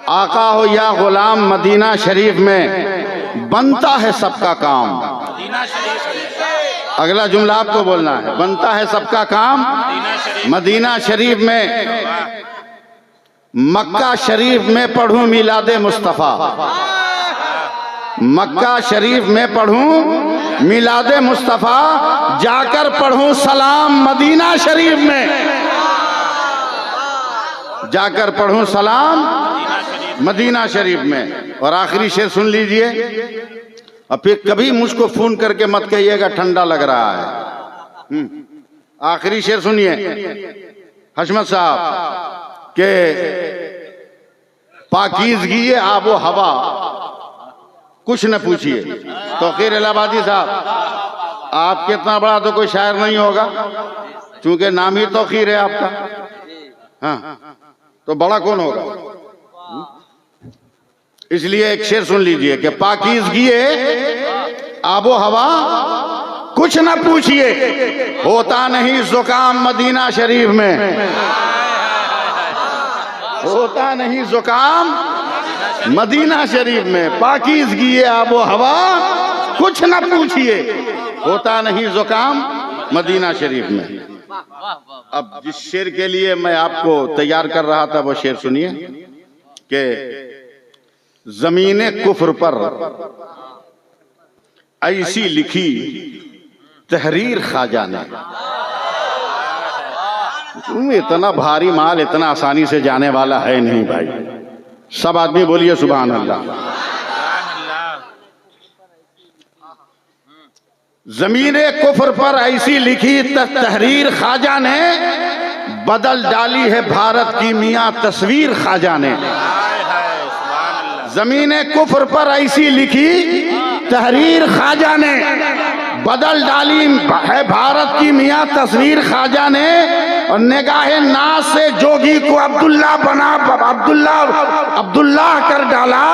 आका हो या गुलाम, मदीना शरीफ में बनता है सबका काम। अगला जुमला आपको बोलना है, बनता है सबका काम मदीना शरीफ में। मक्का शरीफ में पढ़ूं मिलादे मुस्तफ़ा, मक्का शरीफ में पढ़ूं मिलादे मुस्तफ़ा, जाकर पढ़ूं सलाम मदीना शरीफ में, जाकर पढ़ूं सलाम मदीना शरीफ में। और आखिरी शेर सुन लीजिए, और फिर कभी मुझको फोन करके मत कहिएगा ठंडा लग रहा है। आखिरी शेर सुनिए हशमत साहब के पाकीज़गी आबो हवा कुछ न पूछिए। तौकीर इलाहाबादी साहब, आपके इतना बड़ा तो कोई शायर नहीं होगा, चूंकि नाम ही तौकीर है आपका। हाँ, तो बड़ा कौन होगा? इसलिए एक शेर सुन लीजिए कि पाकीज़गी आबो हवा कुछ न पूछिए, होता नहीं जुकाम मदीना शरीफ में, होता नहीं जुकाम मदीना शरीफ में। पाकीज़गी आबो हवा कुछ न पूछिए, होता नहीं जुकाम मदीना शरीफ में। अब जिस शेर के लिए मैं आपको तैयार कर रहा था वो शेर सुनिए कि ज़मीने कुफ्र पर ऐसी लिखी तहरीर ख्वाजा ने। इतना भारी माल इतना आसानी से जाने वाला है नहीं भाई। सब आदमी बोलिए सुभान अल्लाह। ज़मीने कुफ्र पर ऐसी लिखी तहरीर ख्वाजा ने, बदल डाली है भारत की मियां तस्वीर ख्वाजा ने। ज़मीने कुफ्र पर ऐसी लिखी तहरीर ख्वाजा ने, बदल डाली है भारत की मियां तस्वीर ख्वाजा ने। और निगाहे नाज से जोगी को अब्दुल्ला बना, अब्दुल्लाह कर डाला।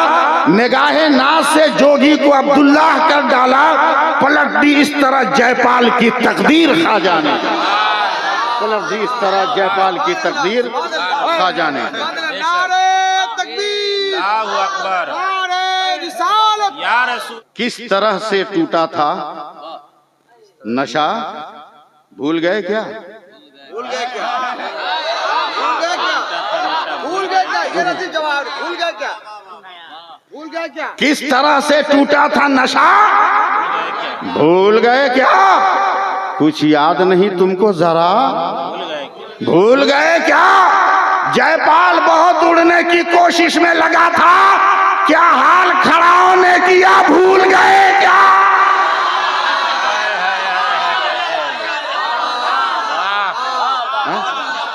निगाहे नाज से जोगी को अब्दुल्लाह कर डाला, पलट दी इस तरह जयपाल की तकदीर ख्वाजा ने, पलट दी इस तरह जयपाल की तकदीर ख्वाजा ने। किस तरह से टूटा था नशा, भूल गए क्या? भूल गए क्या? भूल गए क्या? भूल गए क्या? ये रसीद जवाब, भूल गए क्या? भूल गए क्या? किस तरह से टूटा था नशा, भूल गए क्या? कुछ याद नहीं तुमको जरा, भूल गए क्या? जयपाल बहुत उड़ने की कोशिश में लगा था, क्या हाल खड़ाओं ने किया, भूल गए क्या?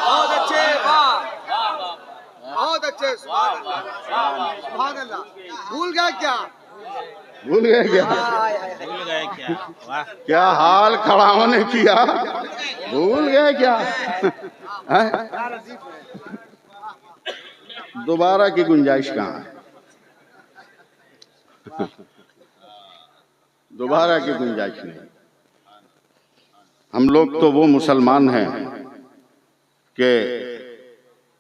बहुत अच्छे, बहुत अच्छे, सुभान अल्लाह। भूल गए क्या? भूल गए क्या? भूल गए क्या? वाह, क्या हाल खड़ाओं ने किया, भूल गए क्या? दोबारा की गुंजाइश कहाँ है? दोबारा की गुंजाइश नहीं। हम लोग तो वो मुसलमान हैं कि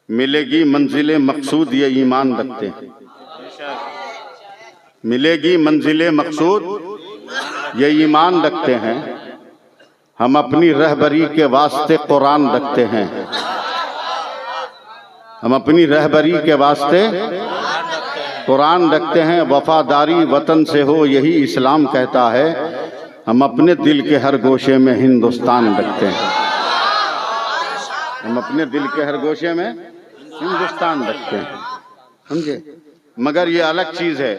मिलेगी मंजिले मकसूद ये ईमान रखते हैं, मिलेगी मंजिले मकसूद ये ईमान रखते हैं। हम अपनी रहबरी के वास्ते कुरान रखते हैं, हम अपनी रहबरी के वास्ते कुरान रखते हैं। वफादारी वतन से हो यही इस्लाम कहता है, हम अपने दिल के हर गोशे में हिंदुस्तान रखते हैं, हम अपने दिल के हर गोशे में हिंदुस्तान रखते हैं, समझे। मगर ये अलग चीज है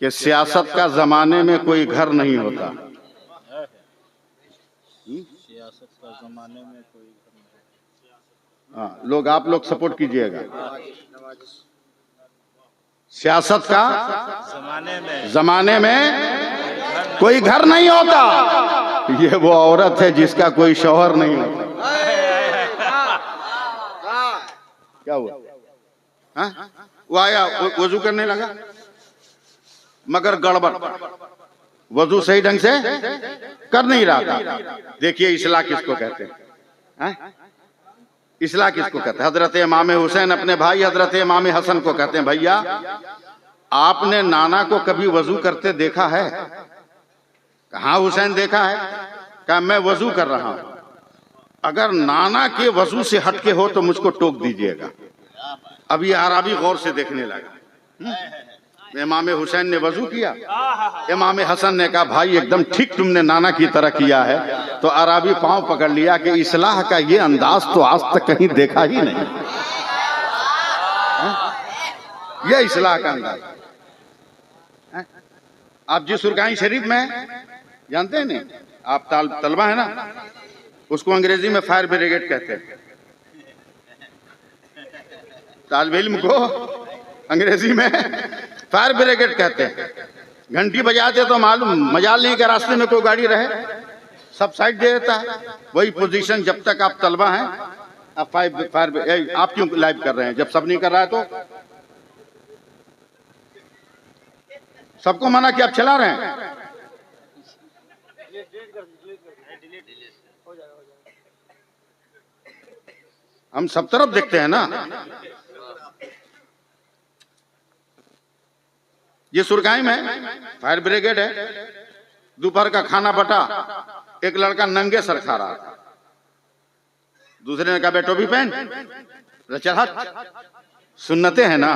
कि सियासत का जमाने में कोई घर नहीं होता, सियासत का जमाने में कोई हाँ, लोग आप लोग सपोर्ट कीजिएगा। सियासत का जमाने में कोई घर नहीं होता। ये वो औरत है जिसका कोई शौहर नहीं होता। क्या हुआ? हाँ? वो आया वजू करने लगा, मगर गड़बड़, वजू सही ढंग से कर नहीं रहा था। देखिए इस्लाह किसको कहते हैं? इसलाह किसको कहते हैं? हजरत इमाम हुसैन अपने भाई हजरत इमाम हसन को कहते हैं, भैया आपने नाना को कभी वजू करते देखा है? हाँ हुसैन देखा है। कहा मैं वजू कर रहा हूं, अगर नाना के वजू से हटके हो तो मुझको टोक दीजिएगा। अब ये आराबी गौर से देखने लगा। इमाम हुसैन ने वजू किया, इमाम हसन ने कहा भाई एकदम ठीक तुमने नाना की तरह किया है। तो आराबी पांव पकड़ लिया कि इस्लाह का ये अंदाज तो आज तक कहीं देखा ही नहीं। ये इस्लाह का अंदाज। आप जिस सुरकाई शरीफ में जानते हैं नहीं, आप तलबा है ना, उसको अंग्रेजी में फायर ब्रिगेड कहते हैं। तालिब इल्म को अंग्रेजी में फायर ब्रिगेड कहते हैं। घंटी बजाते तो मालूम मजाल नहीं कि रास्ते में कोई गाड़ी रहे, सब साइड दे देता है। वही पोजीशन जब तक आप तलबा हैं, आप फायर आप क्यों लाइव कर रहे हैं? जब सब नहीं कर रहा है तो सबको मना कि आप चला रहे हैं। हम सब तरफ देखते हैं ना। ये सुरगाई में फायर ब्रिगेड है। दोपहर का खाना बटा, एक लड़का नंगे सर खा रहा था, दूसरे ने कहा बे टोपी पहन। चल हट, सुन्नते हैं ना,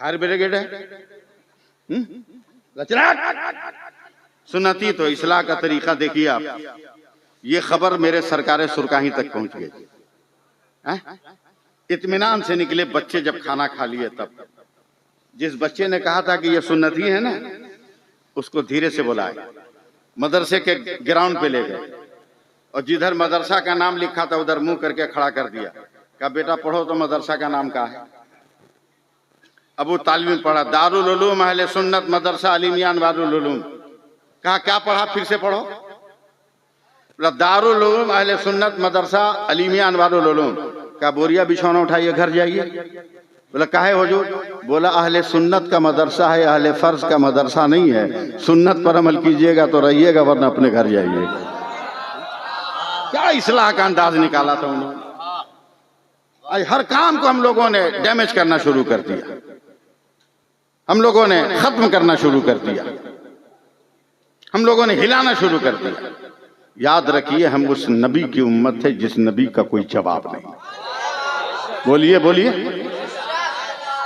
फायर ब्रिगेड है। सुन्नती तो इस्लाह का तरीका देखिए आप। ये खबर मेरे सरकारे सुरकाही तक पहुंच गई। इत्मीनान से निकले बच्चे जब खाना खा लिए तब जिस बच्चे ने कहा था कि ये सुन्नती है ना, उसको धीरे से बुलाए, मदरसे के ग्राउंड पे ले गए और जिधर मदरसा का नाम लिखा था उधर मुंह करके खड़ा कर दिया। कहा बेटा पढ़ो तो मदरसा का नाम क्या है? अब वो तालिब में पढ़ा, दारुल उलूम अहले सुन्नत मदरसा अलीमिया अनवारुल उलूम। कहा क्या पढ़ा? फिर से पढ़ो। दारुल उलूम अहले सुन्नत मदरसा अलीमिया अनवारुल उलूम। कहा बोरिया बिछौना उठाइए घर जाइए। बोला काहे हुजूर? बोला अहले सुन्नत का मदरसा है, अहले फर्ज का मदरसा नहीं है। सुन्नत पर अमल कीजिएगा तो रहिएगा, वरना अपने घर जाइए। क्या इस्लाह का अंदाज निकाला था उन्होंने। आज हर काम को हम लोगों ने डैमेज करना शुरू कर दिया, हम लोगों ने खत्म करना शुरू कर दिया, हम लोगों ने हिलाना शुरू कर दिया। याद रखिए हम उस नबी की उम्मत है जिस नबी का कोई जवाब नहीं। बोलिए बोलिए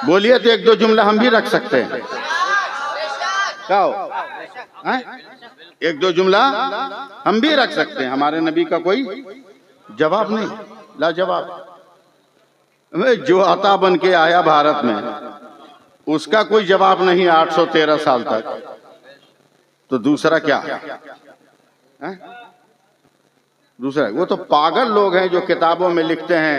बोलिए, तो एक दो जुमला हम भी रख सकते हैं। क्या हो? एक दो जुमला हम भी रख सकते हैं। हमारे नबी का कोई जवाब नहीं, लाजवाब। जो आता बन के आया भारत में उसका कोई जवाब नहीं 813 साल तक, तो दूसरा क्या है? दूसरा वो तो पागल लोग हैं जो किताबों में लिखते हैं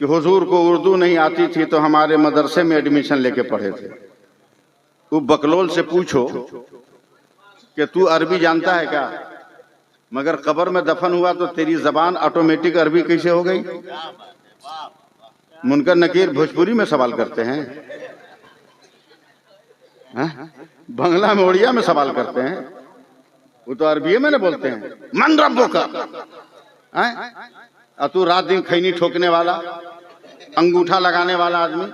कि हुजूर को उर्दू नहीं आती थी तो हमारे मदरसे में एडमिशन लेके पढ़े थे। तू बकलोल से पूछो कि तू अरबी जानता है क्या, मगर कब्र में दफन हुआ तो तेरी जबान ऑटोमेटिक अरबी कैसे हो गई? मुनकर नकीर भोजपुरी में सवाल करते हैं, बंगला में उड़िया में सवाल करते हैं, वो तो अरबी में ना बोलते हैं। मन रब्बो का तू रात दिन खैनी ठोकने वाला, अंगूठा लगाने वाला आदमी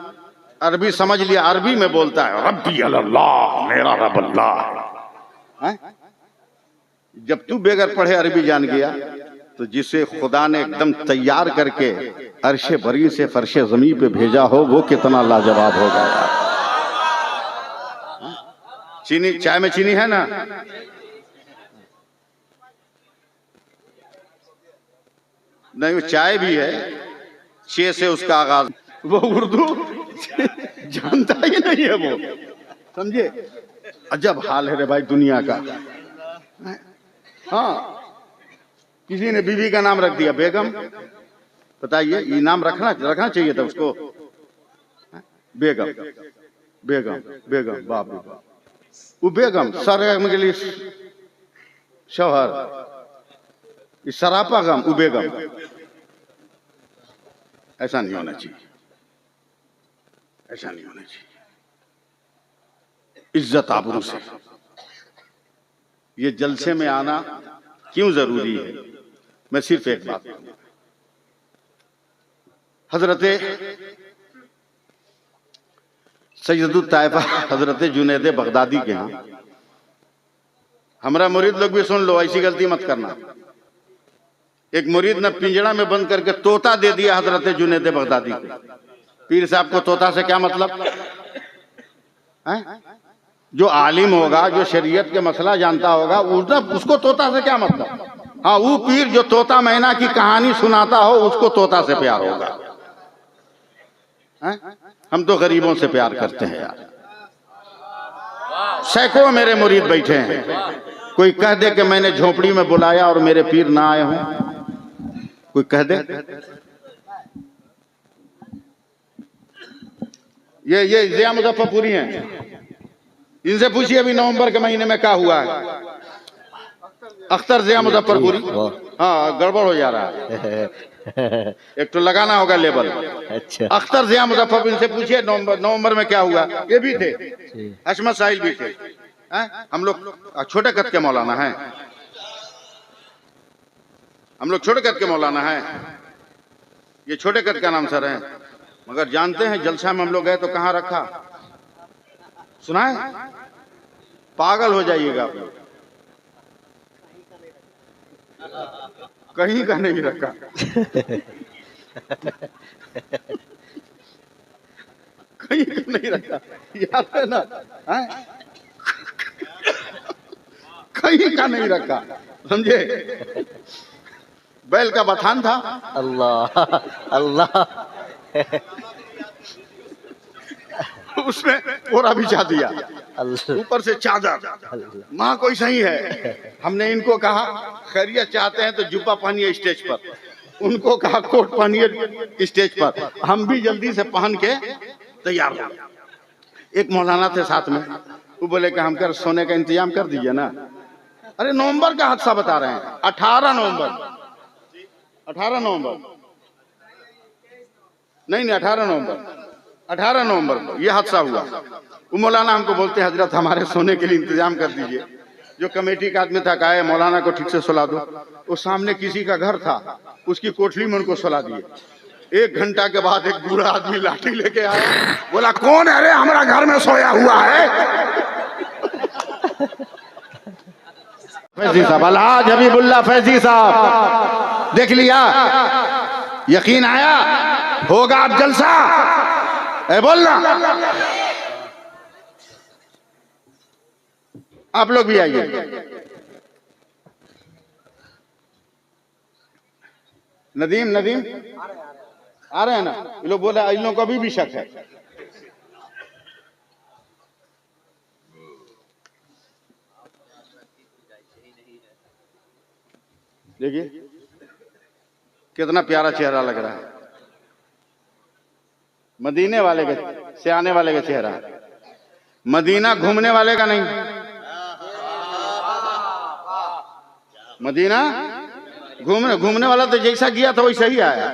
अरबी समझ लिया, अरबी में बोलता है रब्बी अल्लाह, मेरा रब अल्लाह है। जब तू बेगर पढ़े अरबी जान गया तो जिसे खुदा ने एकदम तैयार करके अर्शे बरी से फर्शे जमी पे भेजा हो वो कितना लाजवाब होगा यार। चीनी, चाय में चीनी है ना? नहीं वो चाय भी है, छे से उसका आगाज। वो उर्दू जानता ही नहीं है वो, समझे? अजब हाल है रे भाई दुनिया का। हाँ, किसी ने बीवी का नाम रख दिया बेगम। बताइए ये नाम रखना चाहिए था उसको। बेगम बेगम बेगम, बाप रे बाप। वो बेगम सर के लिए शौहर, सरापा गम, उबेगम। ऐसा नहीं होना चाहिए, ऐसा नहीं होना चाहिए। इज्जत आबरू से ये जलसे में आना क्यों जरूरी है? मैं सिर्फ एक बात, हजरत सैयदुत ताइफा हजरत जुनैद बगदादी के यहाँ, हमारा मुरीद लोग भी सुन लो, ऐसी गलती मत करना। एक मुरीद ने पिंजड़ा में बंद करके तोता दे दिया हजरत जुनैद बगदादी को। पीर साहब को तोता से क्या मतलब है? जो आलिम होगा, जो शरीयत के मसला जानता होगा, उसको तोता से क्या मतलब। हाँ, वो पीर जो तोता मैना की कहानी सुनाता हो, उसको तोता से प्यार होगा। हम तो गरीबों से प्यार करते हैं यार। सैकड़ों मेरे मुरीद बैठे हैं, कोई कह दे कि मैंने झोपड़ी में बुलाया और मेरे पीर ना आए हों, कोई कह दे। ये जिया मुजफ्फरपुरी हैं, इनसे पूछिए अभी नवंबर के महीने में क्या हुआ है। अख्तर जिया मुजफ्फरपुरी, हाँ गड़बड़ हो जा रहा है, एक तो लगाना होगा लेबल। अच्छा, अख्तर जिया मुजफ्फरपुरी, इनसे पूछिए नवंबर में क्या हुआ। ये भी थे, हशमत साहिल भी थे। हम लोग छोटे कद के मौलाना हैं, हम लोग छोटे कद के मौलाना हैं। ये छोटे कद का नाम सर है, मगर जानते हैं जलसा में हम लोग गए तो कहाँ रखा, सुनाए? पागल हो जाइएगा आप लोग, कहीं का नहीं रखा। कहीं का नहीं रखा, याद है ना? कहीं का नहीं रखा, समझे? बैल का बथान था, अल्लाह अल्लाह, उसमें ओरा बिछा दिया, अल्लाह, ऊपर से चादर। माँ कोई सही है, हमने इनको कहा खैरियत चाहते हैं तो जुब्बा पहनिए स्टेज पर, उनको कहा कोट पहनिए स्टेज पर। हम भी जल्दी से पहन के तैयार हो गए। एक मौलाना थे साथ में, वो बोले कि हम कर सोने का इंतजाम कर दीजिए ना। अरे नवंबर का हादसा बता रहे हैं, 18 नवंबर, 18 नवंबर नहीं 18 नवंबर, 18 नवंबर को यह हादसा हुआ। वो मौलाना हमको बोलते हैं हजरत हमारे सोने के लिए इंतजाम कर दीजिए। जो कमेटी का आदमी था कहा मौलाना को ठीक से सुला दो। वो सामने किसी का घर था, उसकी कोठरी में उनको सुला दिए। 1 घंटा के बाद एक बूढ़ा आदमी लाठी लेके आया, बोला कौन है रे हमारा घर में सोया हुआ है। फैजी साहब, अलहाज हबीबुल्लाह फैजी साहब, देख लिया, यकीन आया, होगा अब जलसा। ए बोलना, आप लोग भी आइए। नदीम आ रहे हैं ना? ये लोग बोला इन लोगों को अभी भी शक है। देखिए कितना प्यारा चेहरा लग रहा है, मदीने वाले का, से आने वाले का चेहरा, मदीना घूमने वाले का नहीं। मदीना घूमने वाला तो जैसा गया था वैसा ही आया।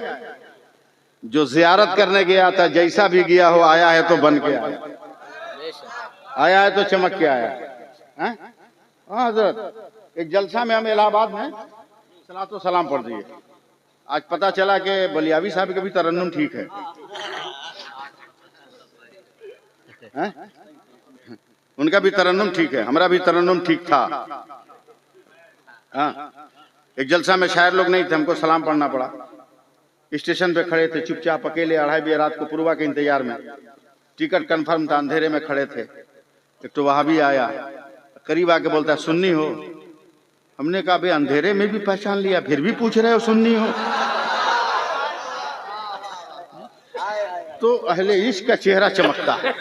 जो जियारत करने गया था, जैसा भी गया हो, आया है तो बन के आया, आया है तो चमक के आया। हाँ हजरत, एक जलसा में हम इलाहाबाद में सलातो सलाम पढ़ दिए। आज पता चला कि बलियावी साहब का भी तरन्नुम ठीक है। उनका भी तरन्नुम ठीक है, हमारा भी तरन्नुम ठीक था। एक जलसा में शायर लोग नहीं थे, हमको सलाम पढ़ना पड़ा। स्टेशन पे खड़े थे चुपचाप अकेले, 2:30 बजे रात को पूर्वा के इंतजार में। टिकट कंफर्म था, अंधेरे में खड़े थे। एक तो वहां भी आया, करीब आके बोलता है सुन्नी हो। हमने कहा भाई अंधेरे में भी पहचान लिया, फिर भी पूछ रहे हो सुन्नी हो। तो अहले इश्क का चेहरा चमकता है,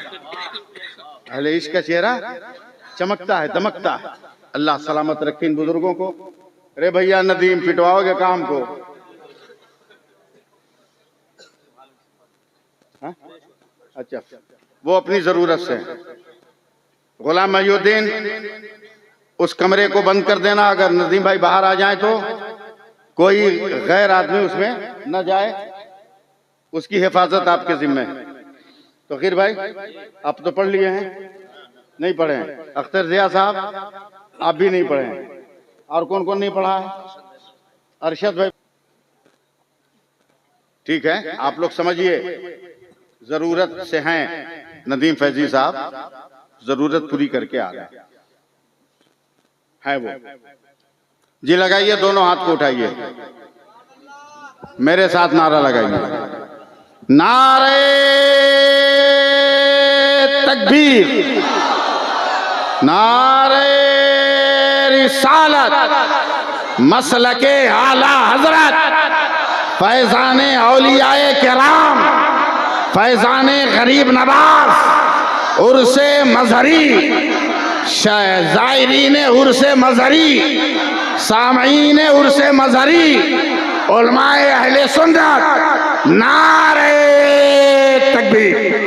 अहले इश्क का चेहरा चमकता है, दमकता है। अल्लाह सलामत रखे इन बुजुर्गों को। अरे भैया नदीम, पिटवाओगे काम को? हा? अच्छा, वो अपनी जरूरत से। गुलाम महीउद्दीन, उस कमरे को बंद कर देना, अगर नदीम भाई बाहर आ जाए तो कोई गैर आदमी उसमें न जाए, उसकी हिफाजत आपके जिम्मे है। तो फिर भाई आप तो पढ़ लिए हैं, नहीं पढ़े हैं? अख्तर जिया साहब आप भी नहीं पढ़े हैं, और कौन कौन नहीं पढ़ा है? अरशद भाई ठीक है, आप लोग समझिए, जरूरत से हैं नदीम फैजी साहब, जरूरत पूरी करके आ रहे हैं वो। जी लगाइए, दोनों हाथ को उठाइए, मेरे साथ नारा लगाइए, नारे तकबीर, नारे रिसालत, मसलके आला हजरत, फैजाने औलियाए किराम, फैजाने गरीब नवाज, उर्से मजहरी, जायरीन उर्से मजहरी, सामईन उर्से मजहरी, उलमाए अहले सुन्नत, नारे तकबीर।